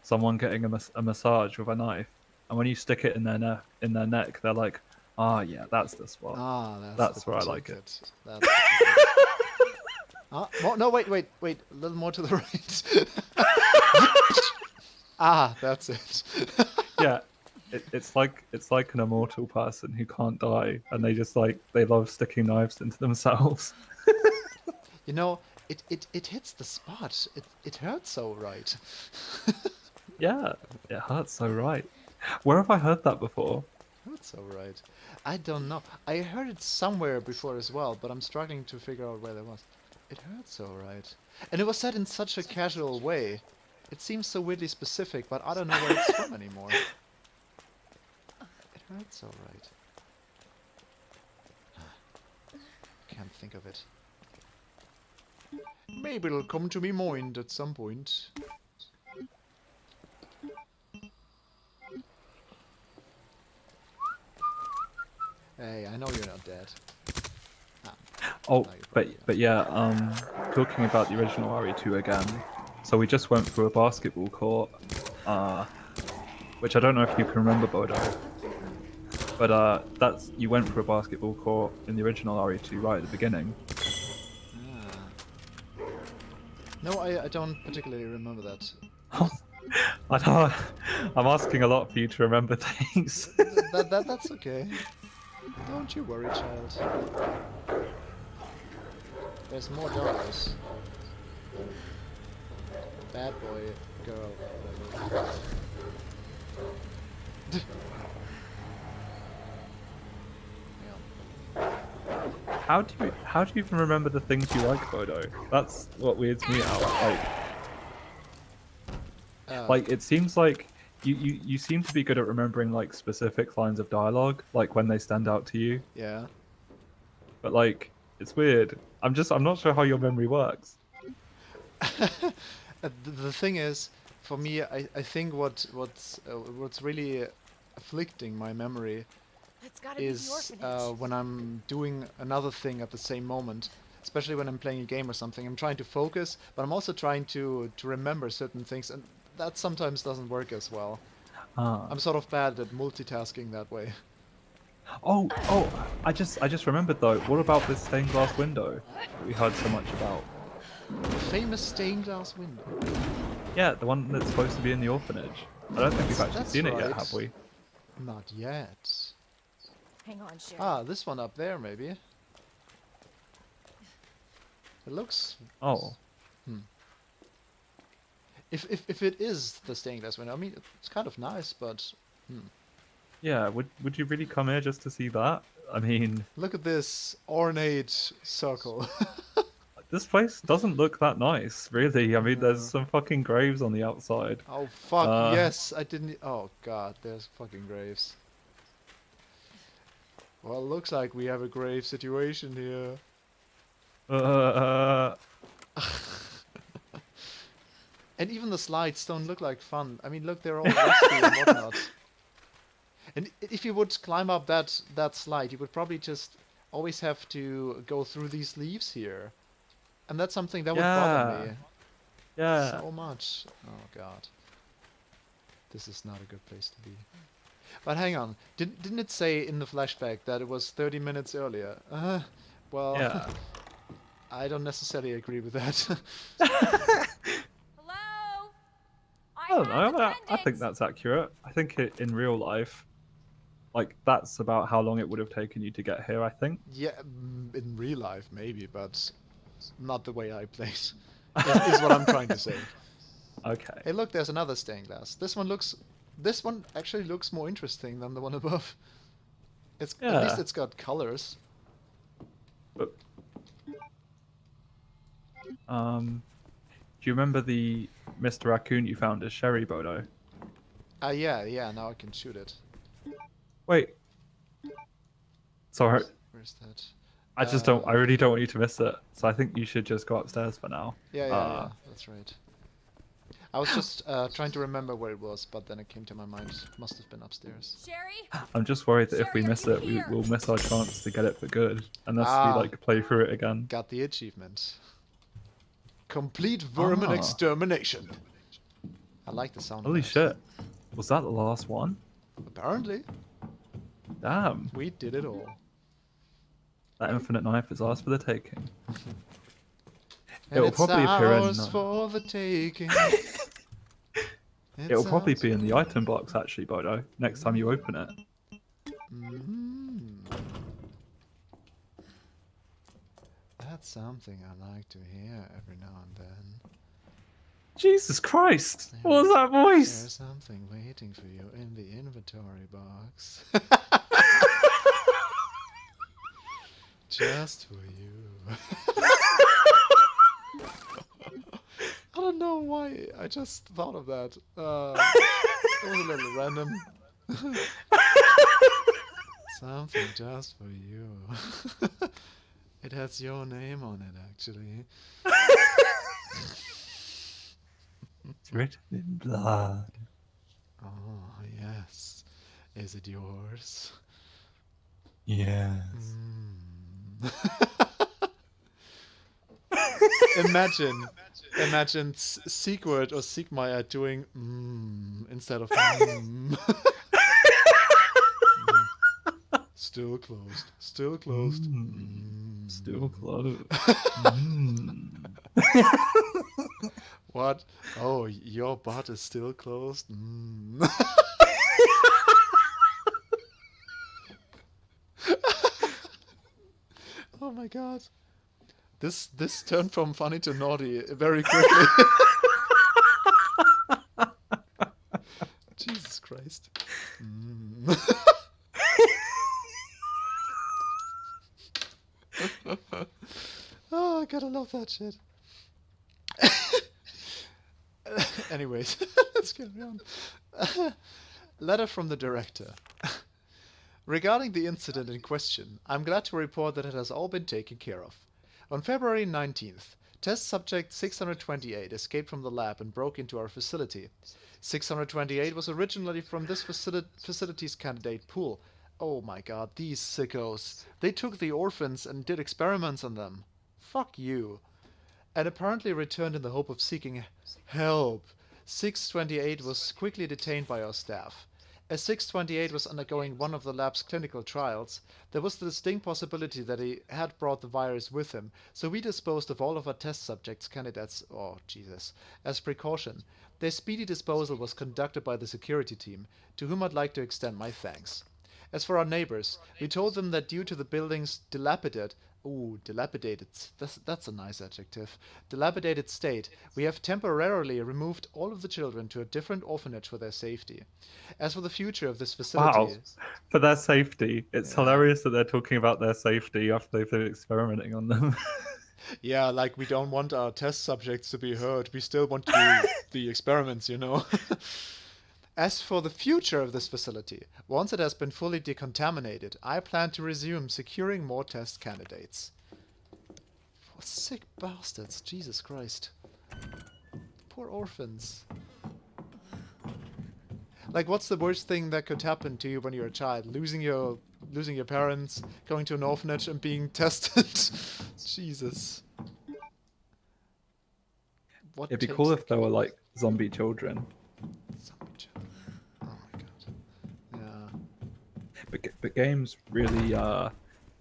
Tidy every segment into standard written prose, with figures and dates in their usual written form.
someone getting a massage with a knife, and when you stick it in their neck, they're like, "Ah, yeah, that's the spot. Ah, that's the That's where I like it." ticket. That's the ticket. No, wait. A little more to the right. Ah, that's it. Yeah, it's like an immortal person who can't die, and they love sticking knives into themselves. You know, it hits the spot. It hurts so right. Yeah, it hurts so right. Where have I heard that before? Hurts so right. I don't know. I heard it somewhere before as well, but I'm struggling to figure out where that was. It hurts so right. And it was said in such a casual way. It seems so weirdly specific, but I don't know where it's from anymore. It hurts so right. Can't think of it. Maybe it'll come to me mind at some point. Hey, I know you're not dead. Oh, No, you're probably but yeah, talking about the original RE2 again. So we just went through a basketball court, which I don't know if you can remember, Bodo. But you went through a basketball court in the original RE2 right at the beginning. Ah. No, I don't particularly remember that. I know. I'm asking a lot for you to remember things. That's okay. Don't you worry, child. There's more doors. Bad boy, girl, whatever. How do you even remember the things you like, Bodo? That's what weirds me out. Like it seems like you seem to be good at remembering like specific lines of dialogue, like when they stand out to you. Yeah. But like it's weird. I'm not sure how your memory works. The thing is, for me, I think what's really afflicting my memory is when I'm doing another thing at the same moment. Especially when I'm playing a game or something. I'm trying to focus, but I'm also trying to remember certain things, and that sometimes doesn't work as well. Ah. I'm sort of bad at multitasking that way. Oh, I just remembered though. What about this stained glass window that we heard so much about? The famous stained glass window. Yeah, the one that's supposed to be in the orphanage. I don't think we've actually That's seen it yet, right. have we? Not yet. Hang on, Sherry. Ah, this one up there, maybe. It looks... Oh. If it is the stained glass window, I mean, it's kind of nice, but... Yeah, would you really come here just to see that? I mean... Look at this ornate circle. This place doesn't look that nice, really. I mean, there's some fucking graves on the outside. Oh, fuck, yes, I didn't... Oh, God, there's fucking graves. Well, looks like we have a grave situation here. And even the slides don't look like fun. I mean, look, they're all rusty and whatnot. And if you would climb up that slide, you would probably just always have to go through these leaves here. And that's something that would bother me. Yeah. So much. Oh, God. This is not a good place to be. But hang on. Didn't it say in the flashback that it was 30 minutes earlier? Well, Yeah. I don't necessarily agree with that. Hello? I don't know. I think that's accurate. I think in real life, like that's about how long it would have taken you to get here. I think. Yeah, in real life maybe, but not the way I played. is what I'm trying to say. Okay. Hey, look, there's another stained glass. This one actually looks more interesting than the one above. At least it's got colors. But, do you remember the Mr. Raccoon you found as Sherry, Bodo? Yeah, now I can shoot it. Wait. Sorry. Where's that? I really don't want you to miss it. So I think you should just go upstairs for now. Yeah, that's right. I was just trying to remember where it was, but then it came to my mind. It must have been upstairs. Sherry? I'm just worried that if we Sherry, miss are it, you we'll miss our chance to get it for good. Unless Ah. we like play through it again. Got the achievement. Complete vermin extermination. I like the sound Holy of that. shit. Was that the last one? Apparently, Damn. we did it all. That infinite knife is ours for the taking. And It'll it's probably appear in... ours for the taking. It'll It's probably ours. be in the item box, actually, Bodo, next time you open it. That's something I like to hear every now and then. Jesus Christ! What was that voice? There's something waiting for you in the inventory box. Just for you. I don't know why I just thought of that. It was a little random. Something just for you. It has your name on it, actually. It's written in blood. Oh, yes. Is it yours? Yes. Imagine Sigurd or Sigmar doing instead of Still closed. Still closed. Still close. What? Oh, your butt is still closed? Oh my god. This turned from funny to naughty very quickly. Jesus Christ. Oh, I gotta love that shit. Anyways, let's carry on. Letter from the director. Regarding the incident in question, I'm glad to report that it has all been taken care of. On February 19th, test subject 628 escaped from the lab and broke into our facility. 628 was originally from this facility's candidate pool. Oh my god, these sickos. They took the orphans and did experiments on them. Fuck you. And apparently returned in the hope of seeking help. 628 was quickly detained by our staff. As 628 was undergoing one of the lab's clinical trials, there was the distinct possibility that he had brought the virus with him, so we disposed of all of our test subjects candidates, as precaution. Their speedy disposal was conducted by the security team, to whom I'd like to extend my thanks. As for our neighbors, we told them that due to the building's dilapidated, that's a nice adjective, dilapidated state, we have temporarily removed all of the children to a different orphanage for their safety. As for the future of this facility... Wow, for their safety. It's hilarious that they're talking about their safety after they've been experimenting on them. Yeah, like we don't want our test subjects to be hurt, we still want to do the experiments, you know. As for the future of this facility, once it has been fully decontaminated, I plan to resume securing more test candidates. What sick bastards, Jesus Christ. Poor orphans. Like, what's the worst thing that could happen to you when you're a child? Losing your parents, going to an orphanage and being tested? Jesus. What It'd be takes cool a if there were like zombie children. zombie child? Oh my god. Yeah. But games really,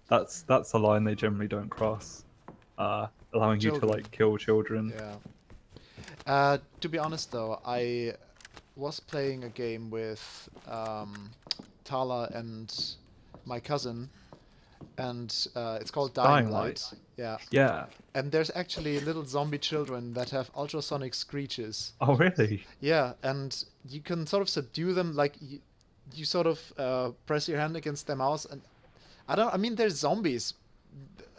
that's a line they generally don't cross. Allowing you to Children. like kill children. Yeah. To be honest though, I was playing a game with Tala and my cousin, and it's called Dying Light. Yeah. Yeah. And there's actually little zombie children that have ultrasonic screeches. Oh really? Yeah, and you can sort of subdue them, like you sort of press your hand against their mouth, and I mean they're zombies.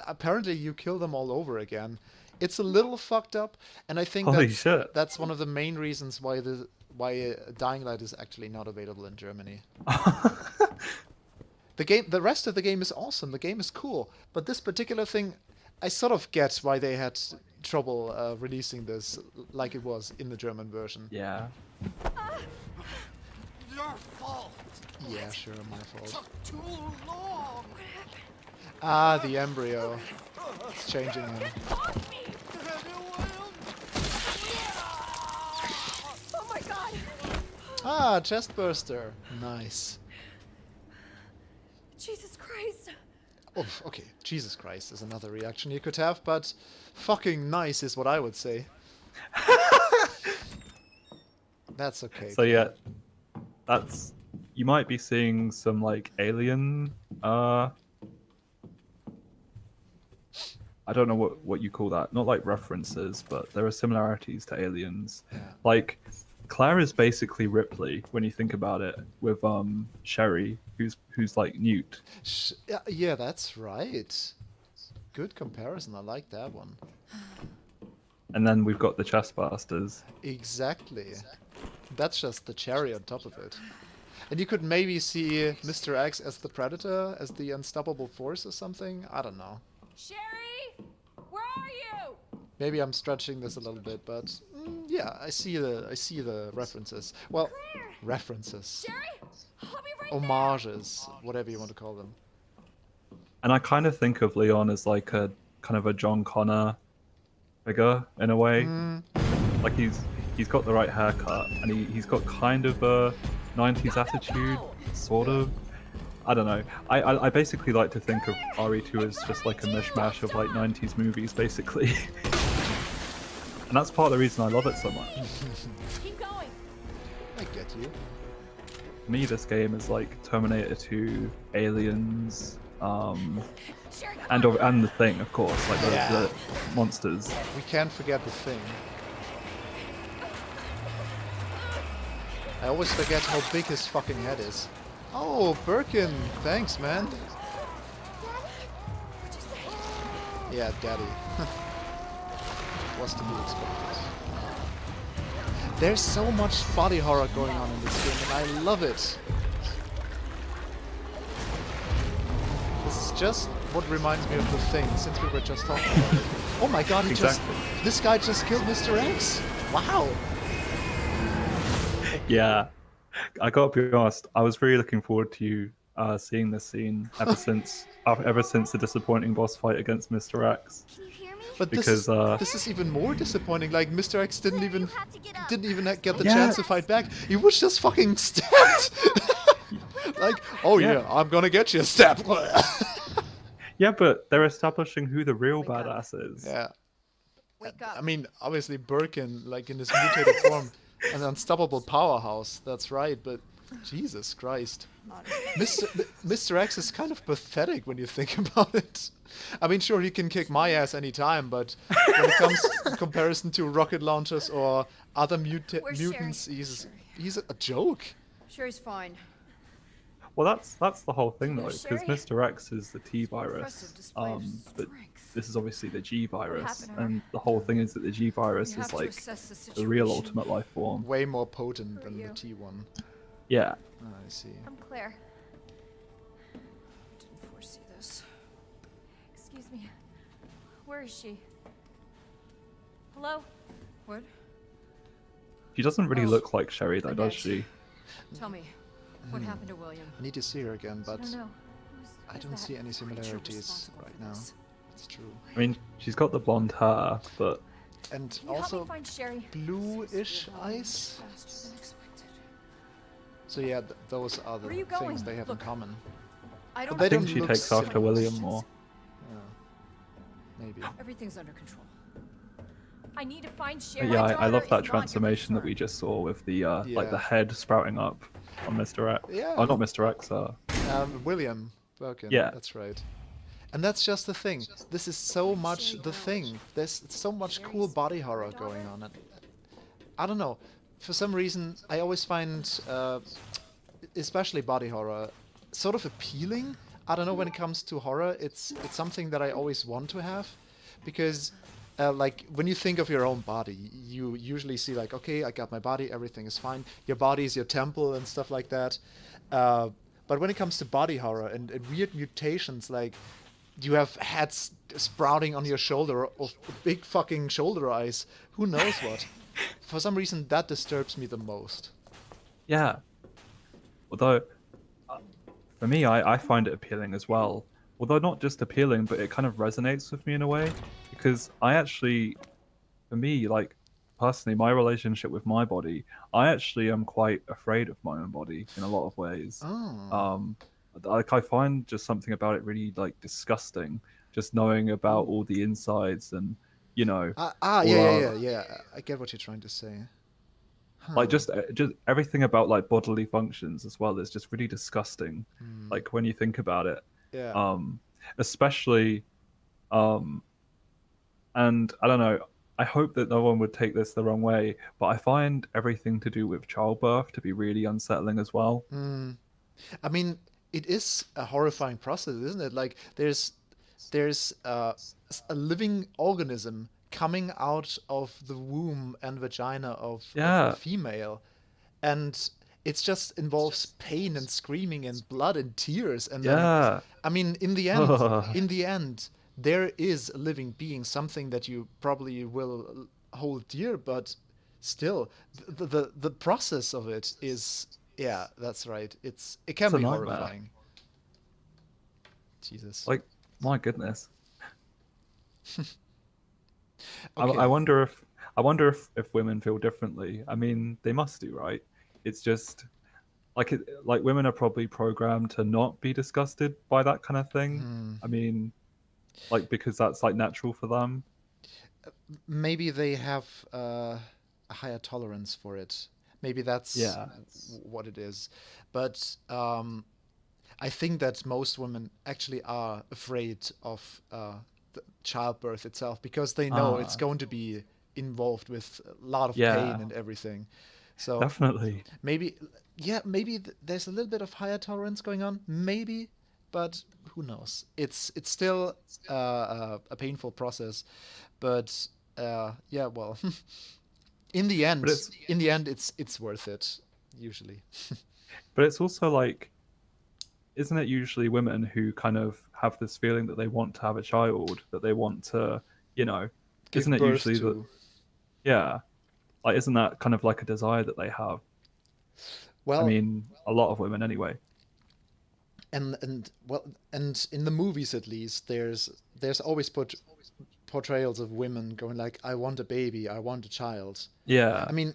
Apparently you kill them all over again. It's a little fucked up, and I think Holy shit. that's one of the main reasons why Dying Light is actually not available in Germany. The rest of the game is awesome. The game is cool, but this particular thing, I sort of get why they had trouble releasing this like it was in the German version. Yeah. Your fault. Yeah, sure, my fault. Took too long. Ah, the embryo. It's changing him. Oh my god! Ah, chest burster. Nice. Jesus Christ. Oh, okay. Jesus Christ is another reaction you could have, but fucking nice is what I would say. That's okay. So yeah, that's you might be seeing some like alien. I don't know what you call that. Not like references, but there are similarities to aliens. Yeah. Like Claire is basically Ripley when you think about it, with Sherry, who's like Newt. Yeah, that's right. Good comparison. I like that one. And then we've got the Chestbusters. Exactly. That's just the cherry on top of it. And you could maybe see Mr. X as the Predator, as the unstoppable force or something. I don't know. Sherry, where are you? Maybe I'm stretching this a little bit, but yeah, I see the references. Well, Claire! references, Sherry, I'll be right homages, whatever you want to call them. And I kind of think of Leon as like a kind of a John Connor figure in a way. Like he's got the right haircut, and he's got kind of a 90s attitude, sort of. I don't know. I basically like to think of RE2 as just like a mishmash of like 90s movies, basically. And that's part of the reason I love it so much. Keep going. I get you. For me, this game is like Terminator 2, Aliens, Sherry, and the Thing, of course, like the monsters. We can't forget the Thing. I always forget how big his fucking head is. Oh, Birkin! Thanks, man. Yeah, daddy. Was to be expected. There's so much body horror going on in this game, and I love it. This is just what reminds me of the Thing, since we were just talking about it. Oh my god, this guy just killed Mr. X! Wow! Yeah, I gotta be honest. I was really looking forward to you seeing this scene ever since the disappointing boss fight against Mr. X. Can you hear me? But Because this is even more disappointing. Like Mr. X didn't even get the Yeah. chance to fight back. He was just fucking stabbed. Like, oh yeah, I'm gonna get you stabbed. Yeah, but they're establishing who the real Wake up. badass is. Yeah. Wake up. I mean, obviously Birkin, like in his mutated form, an unstoppable powerhouse. That's right. But Jesus Christ, Mr. X is kind of pathetic when you think about it. I mean, sure, he can kick my ass anytime, but when it comes in comparison to rocket launchers or other Where's mutants, Sherry? he's a joke. Sherry's fine. Well, that's the whole thing though, Where's because Sherry? Mr. X is the T virus, Impressive display of but strength. this is obviously the G virus, happened to her? and the whole thing is that the G virus You have is to like assess the the real situation. ultimate life form. Way more potent Who are than the you? T1. Yeah, Ah, I see. I'm Claire. Didn't foresee this. Excuse me. Where is she? Hello? What? she doesn't really Oh, look like Sherry though, does Annette. she? Tell me, what happened to William? I need to see her again, I but don't know. I don't see any similarities right now. It's true. I mean, she's got the blonde hair, but And Can you help me also find Sherry? bluish eyes. Faster than expected. So yeah, those are the Where you things going? they have Look. in common. I don't they I think don't she look takes similar. after William more. Yeah. Maybe. Everything's under control. I need to find But Sherry. yeah, My I love daughter that is not your transformation that concern. we just saw with the like Yeah. the head sprouting up on Mr. X. Yeah. Oh, not Mr. X. William Birkin. Yeah. That's right. And that's just the thing. This is so much the thing. There's so much cool body horror going on. And I don't know. For some reason, I always find, especially body horror, sort of appealing. I don't know, when it comes to horror, it's something that I always want to have, because like when you think of your own body, you usually see like, okay, I got my body, everything is fine. Your body is your temple and stuff like that. But when it comes to body horror and weird mutations, like you have heads sprouting on your shoulder or big fucking shoulder eyes, who knows what. For some reason, that disturbs me the most. Yeah. Although, for me, I find it appealing as well. Although not just appealing, but it kind of resonates with me in a way. Because I actually, for me, like, personally, my relationship with my body, I actually am quite afraid of my own body in a lot of ways. Oh. Um, like I find just something about it really like disgusting, just knowing about all the insides and you know all Yeah. I get what you're trying to say. like Huh. just everything about like bodily functions as well is just really disgusting. Hmm. Like when you think about it, Yeah. um, especially um, and I don't know. I hope that no one would take this the wrong way, but I find everything to do with childbirth to be really unsettling as well. Hmm. I mean, it is a horrifying process, isn't it? Like there's a living organism coming out of the womb and vagina of a Yeah, female, and it just involves pain and screaming and blood and tears, and then yeah. I mean, Ugh. in the end, there is a living being, something that you probably will hold dear, but still, the process of it is, yeah, that's right. It can It's a be nightmare. horrifying. Jesus. Like, my goodness. I Okay. wonder if I wonder if women feel differently. I mean, they must do, right? It's just like women are probably programmed to not be disgusted by that kind of thing. Hmm. I mean, like because that's like natural for them. Maybe they have a higher tolerance for it. Maybe that's Yeah. what it is. But I think that most women actually are afraid of the childbirth itself because they know it's Ah, going to be involved with a lot of pain yeah, and everything. So definitely. maybe, yeah, maybe there's a little bit of higher tolerance going on. Maybe, but who knows? It's still a painful process. But yeah, well, But it's in the end, it's worth it usually. but it's also like, isn't it usually women who kind of have this feeling that they want to have a child, that they want to, you know, isn't Give it birth usually that, to. yeah, like isn't that kind of like a desire that they have? I Well, mean, a lot of women anyway. and well, and in the movies at least, there's always portrayals of women going like, "I want a baby, I want a child." I Yeah, mean,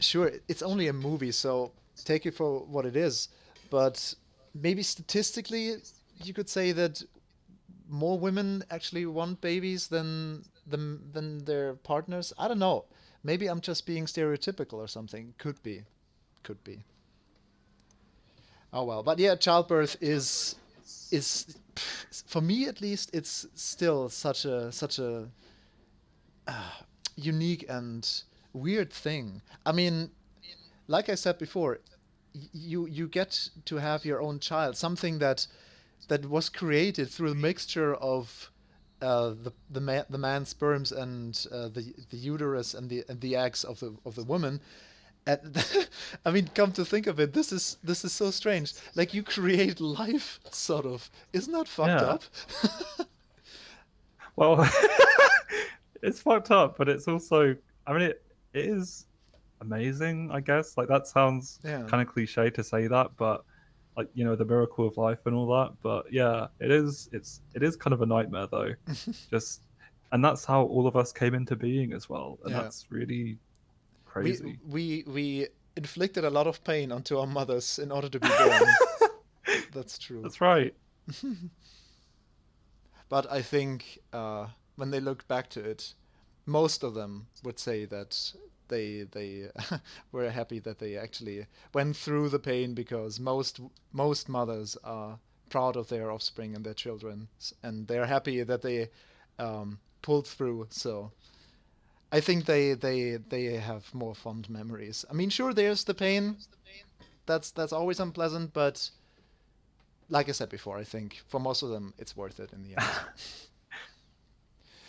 sure, it's only a movie, so take it for what it is. But maybe statistically, you could say that more women actually want babies than their partners. I don't know. Maybe I'm just being stereotypical or something. Could be. Could be. Oh well. But yeah, childbirth is for me at least it's still such a unique and weird thing. I mean, like I said before, you get to have your own child, something that was created through a mixture of the man's sperms and the uterus and the eggs of the woman. And I mean, come to think of it, this is so strange. Like you create life, sort of. Isn't that fucked yeah. up? Well, it's fucked up, but it's also, I mean, it is amazing, I guess. Like that sounds Yeah. kind of cliche to say that, but like, the miracle of life and all that. But yeah, it is kind of a nightmare though. Just and that's how all of us came into being as well. And Yeah. that's really We crazy. we inflicted a lot of pain onto our mothers in order to be born. That's true. That's right. But I think when they look back to it, most of them would say that they were happy that they actually went through the pain because most mothers are proud of their offspring and their children, and they're happy that they pulled through. So I think they have more fond memories. I mean, sure, there's the pain. That's always unpleasant, but like I said before, I think for most of them it's worth it in the end.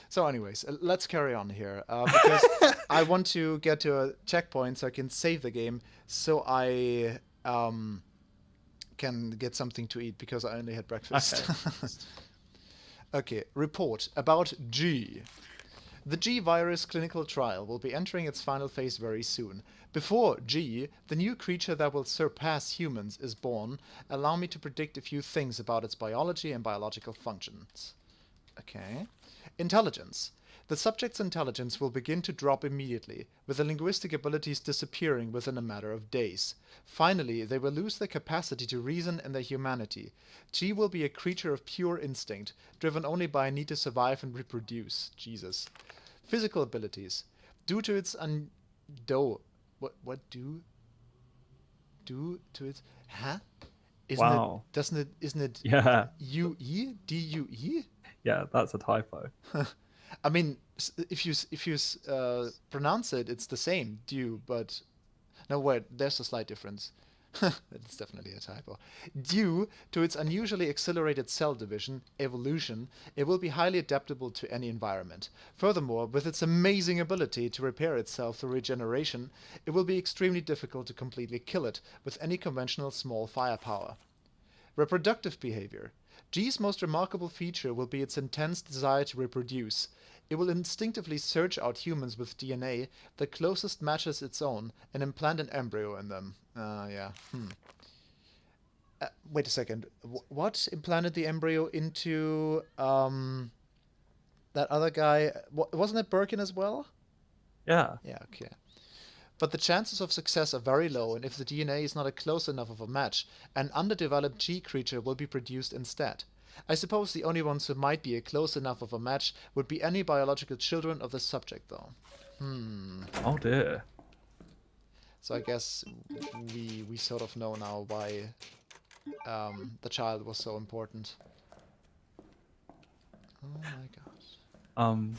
So, anyways, let's carry on here because I want to get to a checkpoint so I can save the game, so I can get something to eat because I only had breakfast. Okay. Okay, report about G. The G virus clinical trial will be entering its final phase very soon. Before G, the new creature that will surpass humans, is born, allow me to predict a few things about its biology and biological functions. Okay. Intelligence. The subject's intelligence will begin to drop immediately, with the linguistic abilities disappearing within a matter of days. Finally, they will lose their capacity to reason and their humanity. G will be a creature of pure instinct, driven only by a need to survive and reproduce. Jesus. Physical abilities. Due to its due to its Wow. Isn't it Yeah. UE? DUE? Yeah, that's a typo. I mean, if you pronounce it, it's the same, due, but no, wait, there's a slight difference. It's definitely a typo. Due to its unusually accelerated cell division, evolution, it will be highly adaptable to any environment. Furthermore, with its amazing ability to repair itself through regeneration, it will be extremely difficult to completely kill it with any conventional small firepower. Reproductive behavior. G's most remarkable feature will be its intense desire to reproduce. It will instinctively search out humans with DNA that closest matches its own and implant an embryo in them. Yeah. Wait a second. What implanted the embryo into that other guy? Wasn't it Birkin as well? Yeah. Yeah, okay. But the chances of success are very low, and if the DNA is not a close enough of a match, an underdeveloped G creature will be produced instead. I suppose the only ones who might be a close enough of a match would be any biological children of the subject, though. Oh dear. So I guess we sort of know now why the child was so important. Oh my god.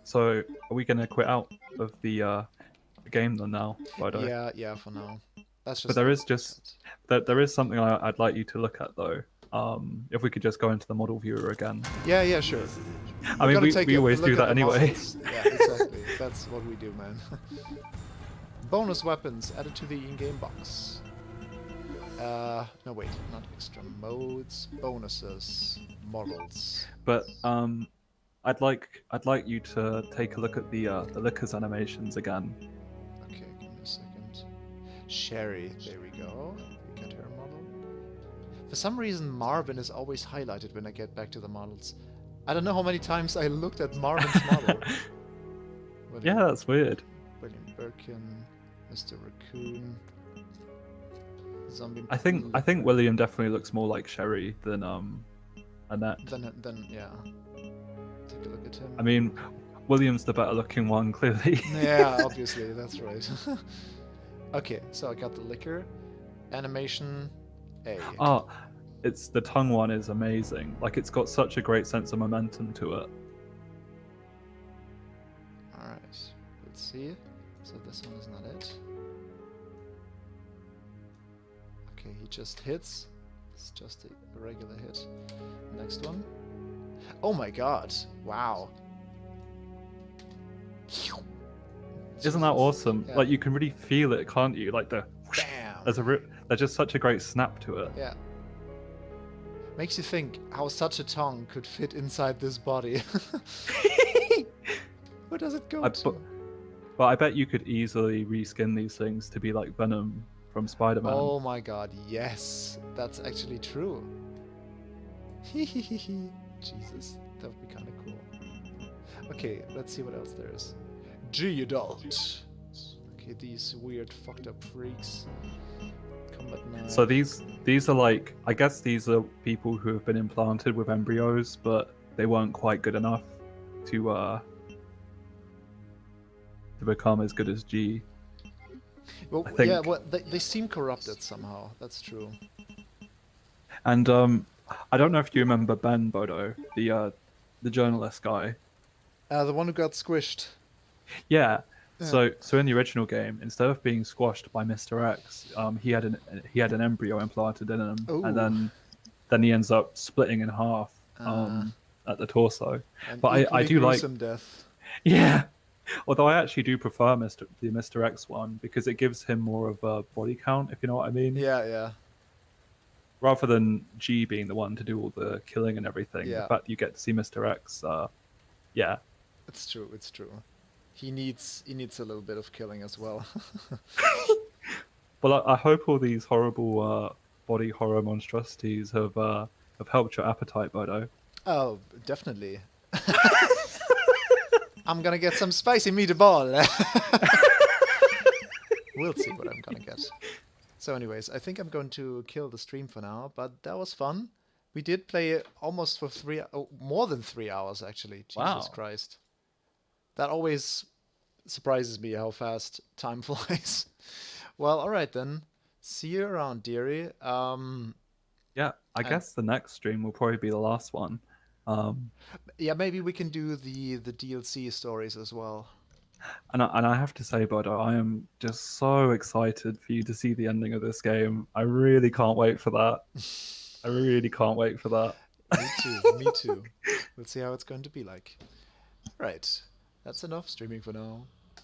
So are we gonna quit out of the game then now, Bodo? Yeah, for now. That's just. But there is something I'd like you to look at though. If we could just go into the model viewer again. Yeah, sure. I mean, we always do that anyway. Yeah, exactly. That's what we do, man. Bonus weapons added to the in-game box. No wait, not extra modes, bonuses, models. But I'd like you to take a look at the Lickers animations again. Okay, give me a second. Sherry, there we go. We got her model. For some reason, Marvin is always highlighted when I get back to the models. I don't know how many times I looked at Marvin's model. Yeah, that's weird. William Birkin, Mr. Raccoon, Zombie. I think William definitely looks more like Sherry than Annette. Then yeah. Take a look at him. I mean, William's the better looking one, clearly. Yeah, obviously, that's right. Okay, so I got the liquor, animation, A. Oh, it's the tongue one is amazing. Like it's got such a great sense of momentum to it. Alright, let's see. So this one is not it. Okay, he just hits. It's just a regular hit. Next one. Oh my god, wow. Isn't that awesome? Yeah. Like you can really feel it, can't you? Like the whoosh, Bam! there's just such a great snap to it. Yeah. Makes you think how such a tongue could fit inside this body. Where does it go to? But I bet you could easily reskin these things to be like Venom from Spider-Man. Oh my god, yes. That's actually true. Jesus, that would be kind of cool. Okay, let's see what else there is. G-Adult. Okay, these weird fucked up freaks. Combat knife. So these are like, I guess these are people who have been implanted with embryos, but they weren't quite good enough to become as good as G. Well, I think. yeah, well, they seem corrupted somehow. That's true. And I don't know if you remember Ben Bodo, the journalist guy. The one who got squished. Yeah. So in the original game, instead of being squashed by Mr. X, he had an embryo implanted in him, Ooh. and then he ends up splitting in half at the torso. But I do like death. Yeah. Although I actually do prefer the Mr. X one because it gives him more of a body count, if you know what I mean. Yeah. Rather than G being the one to do all the killing and everything. Yeah. The fact that you get to see Mr. X, yeah. It's true. He needs a little bit of killing as well. Well, I hope all these horrible body horror monstrosities have helped your appetite, Bodo. Oh, definitely. I'm gonna get some spicy meatball. We'll see what I'm gonna get. So anyways, I think I'm going to kill the stream for now, but that was fun. We did play almost for more than 3 hours actually. Jesus Wow. Christ. That always surprises me how fast time flies. Well, alright then. See you around, dearie. Yeah, I guess the next stream will probably be the last one. Yeah, maybe we can do the DLC stories as well. And I have to say, Bodo, I am just so excited for you to see the ending of this game. I really can't wait for that. I really can't wait for that. Me too, me too. We'll see how it's going to be like. Right, that's enough streaming for now.